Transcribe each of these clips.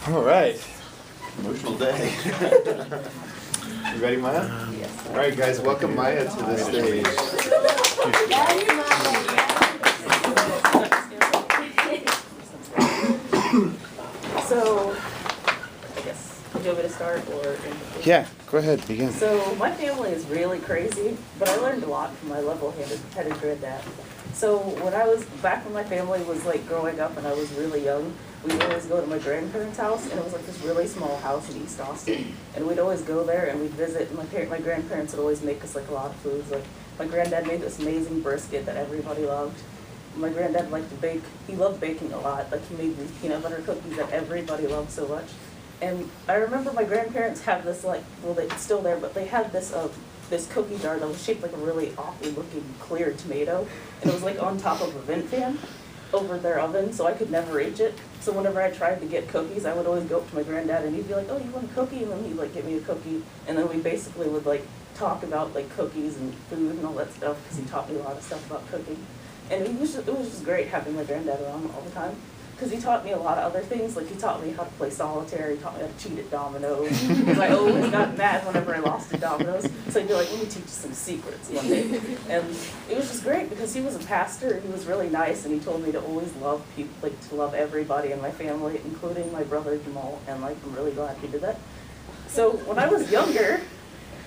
All right. Emotional day. You ready, Maya? Yes. All right, guys, welcome Maya to the stage. So, I guess, do you want me to start or? Yeah, go ahead, begin. So, my family is really crazy, but I learned a lot from my level-headed granddad. So, back when my family was like growing up and I was really young, we would always go to my grandparents' house, and it was like this really small house in East Austin. And we'd always go there and we'd visit, and my grandparents would always make us like a lot of foods. Like, my granddad made this amazing brisket that everybody loved. My granddad liked to bake. He loved baking a lot. Like, he made these peanut butter cookies that everybody loved so much. And I remember my grandparents had this, like, well, it's still there, but they had this cookie jar that was shaped like a really awful looking clear tomato. And it was like on top of a vent fan over their oven, so I could never reach it. So whenever I tried to get cookies, I would always go up to my granddad and he'd be like, "Oh, you want a cookie?" And then he'd like give me a cookie. And then we basically would like talk about like cookies and food and all that stuff, because he taught me a lot of stuff about cooking. And it was just great having my granddad around all the time, because he taught me a lot of other things. Like, he taught me how to play solitaire, he taught me how to cheat at dominoes, because I always got mad whenever I lost at dominoes. So he'd be like, "Let me teach you some secrets one day." And it was just great, because he was a pastor, and he was really nice, and he told me to always love people, like to love everybody in my family, including my brother Jamal, and like, I'm really glad he did that. So when I was younger,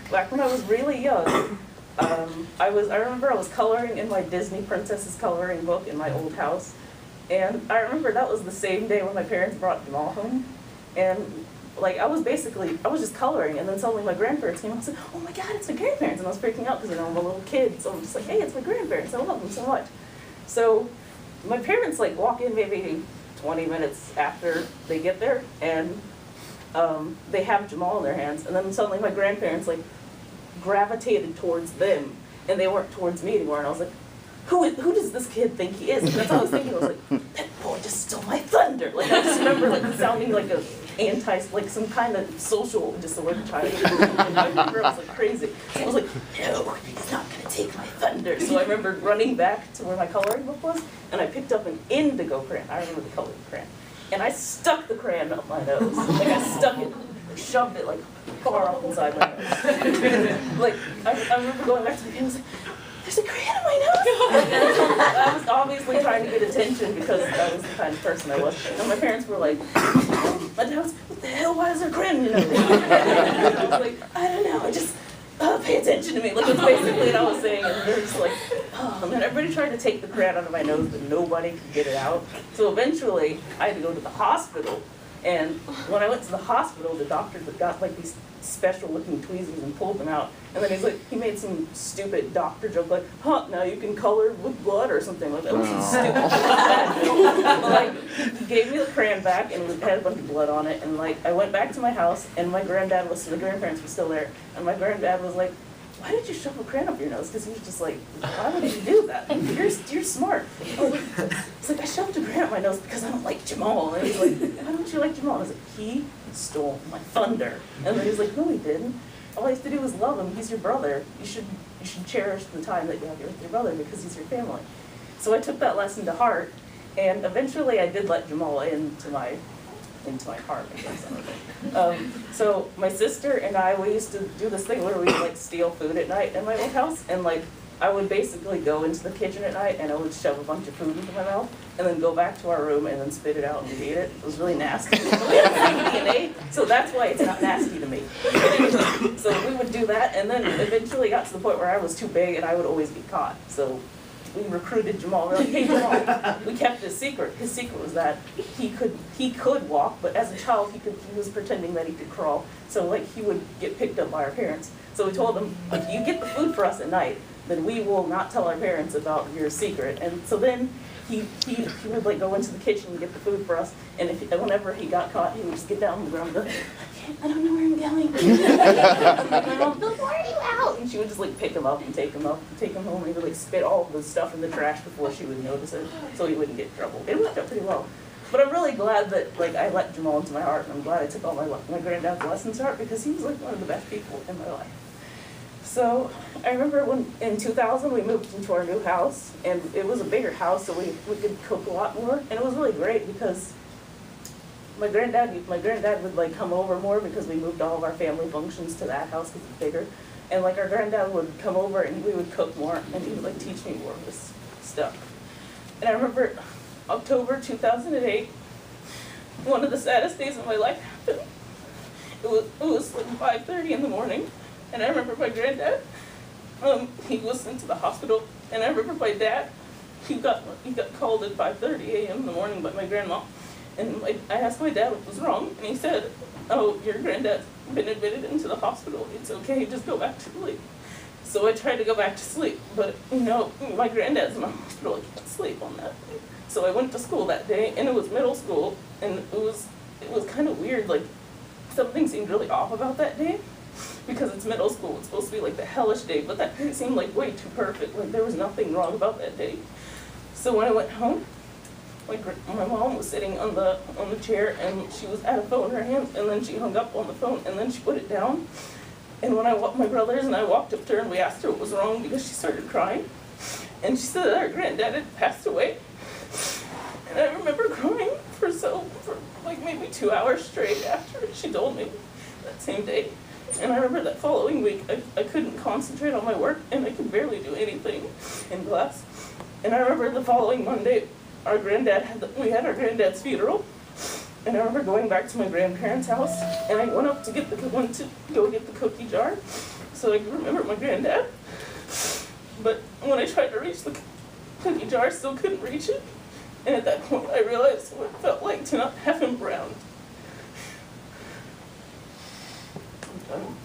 back when I was really young, I remember I was coloring in my Disney Princesses coloring book in my old house. And I remember that was the same day when my parents brought Jamal home. And like, I was just coloring, and then suddenly my grandparents came up and said, "Oh my God, it's my grandparents." And I was freaking out because, I'm a little kid. So I'm just like, "Hey, it's my grandparents. I love them so much." So my parents like walk in maybe 20 minutes after they get there, and they have Jamal in their hands. And then suddenly my grandparents like gravitated towards them, and they weren't towards me anymore. And I was like, who does this kid think he is? And that's what I was thinking. I was like, "That boy just stole my thunder." Like, I just remember like sounding like like some kind of social disorder child. I remember I was like crazy. So I was like, "No, he's not gonna take my thunder." So I remember running back to where my coloring book was, and I picked up an indigo crayon. I remember the color of the crayon. And I stuck the crayon up my nose. Like, I stuck it, shoved it like far up inside my nose. Like, I remember going back to the kid and was like, "There's a crayon in my nose." I was obviously trying to get attention, because that was the kind of person I was. And my parents were like, my dad was, "What the hell, why is there a crayon in your nose?" And I was like, "I don't know, I just, pay attention to me." Like, that's basically what I was saying. And they're just like, oh. And then everybody tried to take the crayon out of my nose, but nobody could get it out. So eventually, I had to go to the hospital. And when I went to the hospital, the doctor got like these special looking tweezers and pulled them out. And then he made some stupid doctor joke like, "Huh, now you can color with blood," or something like that. It was some stupid like, he gave me the crayon back, and it had a bunch of blood on it. And like, I went back to my house, and the grandparents were still there. And my granddad was like, "Why did you shove a crayon up your nose?" Because he was just like, "Why would you do that? You're smart." It's like, "I shoved a crayon up my nose because I don't like Jamal." And he's like, "Why don't you like Jamal?" And I was like, "He stole my thunder." And then he was like, "No, he didn't. All you have to do is love him. He's your brother. You should cherish the time that you have with your brother, because he's your family." So I took that lesson to heart, and eventually I did let Jamal into my heart, I guess. So my sister and I, we used to do this thing where we would like steal food at night in my old house, and like, I would basically go into the kitchen at night and I would shove a bunch of food into my mouth and then go back to our room and then spit it out and eat it. It was really nasty. We had the same DNA, so that's why it's not nasty to me. So we would do that, and then eventually got to the point where I was too big and I would always get caught. So we recruited Jamal. We're like, "Hey, Jamal." We kept his secret. His secret was that he could walk, but as a child he was pretending that he could crawl. So like, he would get picked up by our parents. So we told him, "If you get the food for us at night, then we will not tell our parents about your secret." And so then he would like go into the kitchen and get the food for us. And whenever he got caught, he would just get down on the ground and go, I don't know where I'm going." And my mom, "Why are you out?" And she would just like pick him up and take him home, and he would like spit all of the stuff in the trash before she would notice it, so he wouldn't get in trouble. It worked out pretty well. But I'm really glad that like, I let Jamal into my heart, and I'm glad I took all my granddad's lessons to heart, because he was like one of the best people in my life. So I remember when in 2000 we moved into our new house, and it was a bigger house, so we could cook a lot more, and it was really great because my granddad would like come over more because we moved all of our family functions to that house because it's bigger, and like our granddad would come over and we would cook more, and he would like teach me more of this stuff. And I remember October 2008, one of the saddest days of my life happened. It was like 5:30 in the morning, and I remember my granddad, he was sent to the hospital, and I remember my dad, he got called at 5:30 a.m. in the morning by my grandma, and I asked my dad what was wrong, and he said, "Oh, your granddad's been admitted into the hospital. It's okay, just go back to sleep." So I tried to go back to sleep, but my granddad's in the hospital, I can't sleep on that day. So I went to school that day, and it was middle school, and it was kind of weird, like something seemed really off about that day, because it's middle school, it's supposed to be like the hellish day, but that day seemed like way too perfect, like there was nothing wrong about that day. So when I went home, my mom was sitting on the chair, and she was at a phone in her hand, and then she hung up on the phone, and then she put it down. And when my brothers and I walked up to her and we asked her what was wrong because she started crying, and she said that her granddad had passed away. And I remember crying for like maybe 2 hours straight after she told me that same day. And I remember that following week I couldn't concentrate on my work, and I could barely do anything in class. And I remember the following Monday, we had our granddad's funeral. And I remember going back to my grandparents' house, and I went up to go get the cookie jar, so I could remember my granddad. But when I tried to reach the cookie jar, I still couldn't reach it. And at that point, I realized what it felt like to not have him around. I'm done.